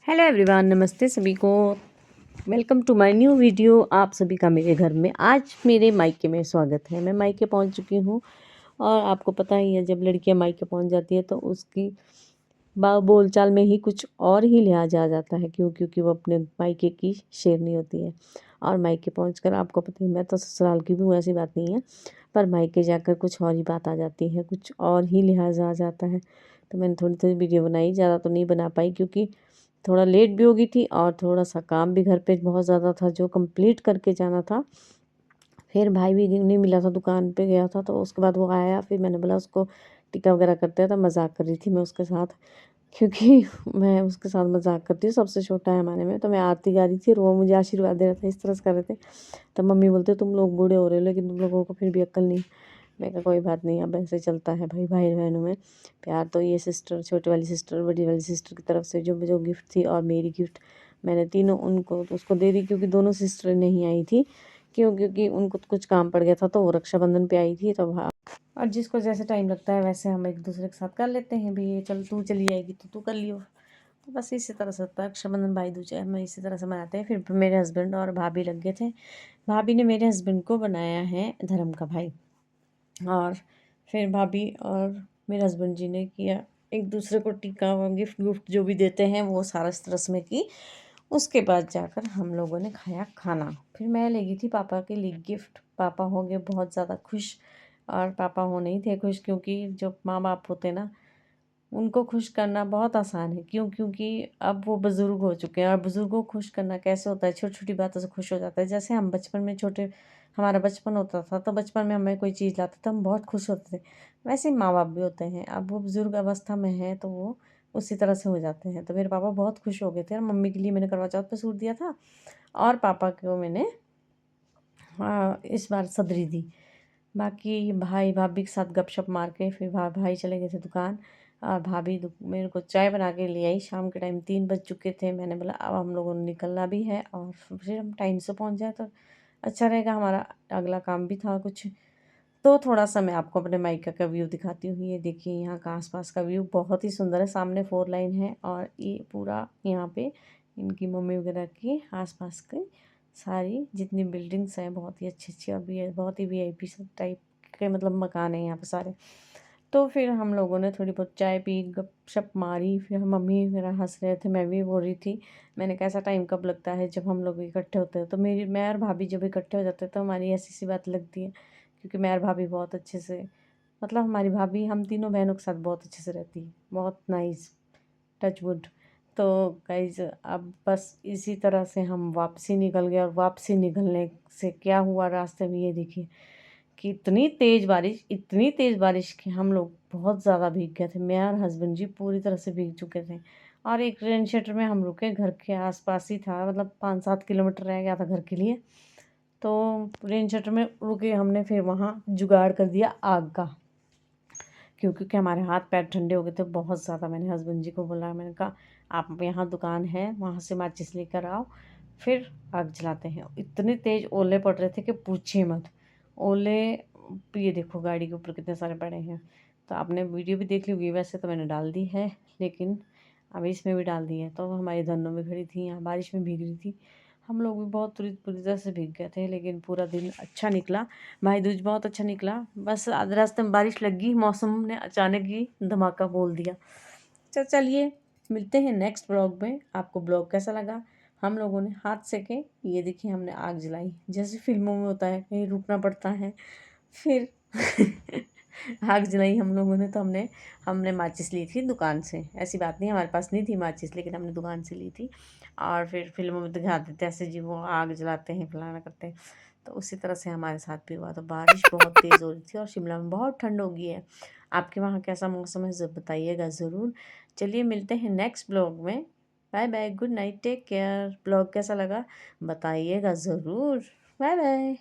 Hello everyone, नमस्ते सभी को। Welcome to my new video. आप सभी का मेरे घर में आज मेरे मायके में स्वागत है। मैं मायके पहुंच चुकी हूं और आपको पता ही है, जब लड़कियां मायके पहुंच जाती है तो उसकी बोलचाल में ही कुछ और ही लिहाज आ जाता है। क्योंकि वो अपने मायके की शेरनी होती है। और मायके पहुंचकर आपको पता ही, मैं तो ससुराल की भी हूँ, ऐसी बात नहीं है, पर मायके जाकर कुछ और ही बात आ जाती है, कुछ और ही लिहाज आ जाता है। तो मैंने थोड़ी थोड़ी वीडियो बनाई, ज़्यादा तो नहीं बना पाई क्योंकि थोड़ा लेट भी हो गई थी और थोड़ा-सा काम भी घर पे बहुत ज़्यादा था जो कंप्लीट करके जाना था। फिर भाई भी नहीं मिला था, दुकान पे गया था, तो उसके बाद वो आया, फिर मैंने बोला उसको टीका वगैरह करते हैं, तो मज़ाक कर रही थी मैं उसके साथ, क्योंकि मैं उसके साथ मज़ाक करती हूँ, सबसे छोटा है हमारे में। तो मैं आरती गा रही थी और वो मुझे आशीर्वाद दे रहा था, इस तरह से कर रहे थे। तो मम्मी बोलते तुम लोग बूढ़े हो रहे हो लेकिन तुम लोगों को फिर भी अक्ल नहीं। मैं कहा कोई बात नहीं, अब ऐसे चलता है भाई, भाई बहनों में प्यार। तो ये सिस्टर, छोटी वाली सिस्टर, बड़ी वाली सिस्टर की तरफ से जो जो गिफ्ट थी, और मेरी गिफ्ट, मैंने तीनों उनको तो उसको दे दी, क्योंकि दोनों सिस्टर नहीं आई थी। क्योंकि उनको कुछ काम पड़ गया था, तो वो रक्षाबंधन पे आई थी। तो और जिसको जैसे टाइम लगता है वैसे हम एक दूसरे के साथ कर लेते हैं। भी चल तू चली आएगी तो तू कर लियो। तो बस इसी तरह से होता है रक्षाबंधन, भाई दूज हम इसी तरह से मनाते हैं। फिर मेरे हस्बैंड और भाभी लग गए थे। भाभी ने मेरे हस्बैंड को बनाया है धर्म का भाई, और फिर भाभी और मेरे हस्बैंड जी ने किया एक दूसरे को टीका व गिफ्ट गुफ्ट जो भी देते हैं वो सारा इस तरह में की। उसके बाद जाकर हम लोगों ने खाया खाना। फिर मैं ले गई थी पापा के लिए गिफ्ट। पापा हो गए बहुत ज़्यादा खुश, और पापा हो नहीं थे खुश, क्योंकि जो माँ बाप होते ना, उनको खुश करना बहुत आसान है। क्योंकि अब वो बुज़ुर्ग हो चुके हैं, और बुज़ुर्गों को खुश करना कैसे होता है, छोटी छोटी बातों से खुश हो जाता है। जैसे हम बचपन में छोटे, हमारा बचपन होता था, तो बचपन में हमें कोई चीज़ लाते तो हम बहुत खुश होते थे। वैसे ही माँ बाप भी होते हैं, अब वो बुज़ुर्ग अवस्था में हैं तो वो उसी तरह से हो जाते हैं। तो मेरे पापा बहुत खुश हो गए थे, और मम्मी के लिए मैंने करवा चौथ पे सूट दिया था, और पापा को मैंने इस बार सदरी दी। बाकी भाई भाभी के साथ गपशप मार के फिर भाई चले गए थे दुकान, और भाभी मेरे को चाय बना के ले आई। शाम के टाइम 3 बज चुके थे। मैंने बोला अब हम लोगों ने निकलना भी है, और फिर हम टाइम से पहुंच जाए तो अच्छा रहेगा, हमारा अगला काम भी था कुछ। तो थोड़ा सा मैं आपको अपने मायका का व्यू दिखाती हूँ। ये देखिए, यहाँ का आसपास का व्यू बहुत ही सुंदर है। सामने 4 लाइन है, और ये पूरा यहाँ पे इनकी मम्मी वगैरह की आसपास के सारी जितनी बिल्डिंग्स हैं बहुत ही अच्छी अच्छी, और भी बहुत ही वीआईपी टाइप के मतलब मकान है यहाँ पे सारे। तो फिर हम लोगों ने थोड़ी बहुत चाय पी, गपशप मारी। फिर मेरा मेरा हंस रहे थे, मैं भी बोल रही थी। मैंने कैसा टाइम कब लगता है जब हम लोग इकट्ठे होते हैं। तो मैं और भाभी जब इकट्ठे हो जाते हैं तो हमारी ऐसी सी बात लगती है, क्योंकि मैं और भाभी बहुत अच्छे से, मतलब हमारी भाभी हम तीनों बहनों के साथ बहुत अच्छे से रहती है, बहुत नाइस, टच वुड। तो गाइज, अब बस इसी तरह से हम वापसी निकल गए, और वापसी निकलने से क्या हुआ रास्ते में, ये देखिए कि इतनी तेज़ बारिश कि हम लोग बहुत ज़्यादा भीग गए थे। मैं और हस्बैंड जी पूरी तरह से भीग चुके थे। और एक रेन शेटर में हम रुके, घर के आसपास ही था, मतलब 5-7 किलोमीटर रह गया था घर के लिए। तो रेन शेटर में रुके हमने, फिर वहाँ जुगाड़ कर दिया आग का, क्योंकि हमारे हाथ पैर ठंडे हो गए थे बहुत ज़्यादा। मैंने हस्बैंड जी को बोला, मैंने कहा आप यहाँ दुकान है वहाँ से माचिस लेकर आओ, फिर आग जलाते हैं। इतने तेज़ ओले पड़ रहे थे कि पूछिए मत। ओले, ये देखो गाड़ी के ऊपर कितने सारे पड़े हैं। तो आपने वीडियो भी देख ली होगी, वैसे तो मैंने डाल दी है, लेकिन अभी इसमें भी डाल दी है। तो हमारी धनों में खड़ी थी, यहाँ बारिश में भीग रही थी। हम लोग भी बहुत पूरी तरह से भीग गए थे, लेकिन पूरा दिन अच्छा निकला। भाई दूज बहुत अच्छा निकला। बस आधे रास्ते में बारिश लग गई, मौसम ने अचानक ही धमाका बोल दिया। चलिए मिलते हैं नेक्स्ट ब्लॉग में। आपको ब्लॉग कैसा लगा? हम लोगों ने हाथ सेके, ये देखिए हमने आग जलाई, जैसे फिल्मों में होता है, कहीं रुकना पड़ता है। फिर आग जलाई हम लोगों ने। तो हमने माचिस ली थी दुकान से। ऐसी बात नहीं, हमारे पास नहीं थी माचिस, लेकिन हमने दुकान से ली थी। और फिर फिल्मों में दिखाते थे ऐसे जी, वो आग जलाते हैं, फलाना करते हैं। तो उसी तरह से हमारे साथ भी हुआ। तो बारिश बहुत तेज़ हो रही थी, और शिमला में बहुत ठंड हो गई है। आपके वहाँ कैसा मौसम है बताइएगा ज़रूर। चलिए मिलते हैं नेक्स्ट ब्लॉग में। Bye bye, good night, take care. Blog कैसा लगा बताइएगा ज़रूर। Bye bye.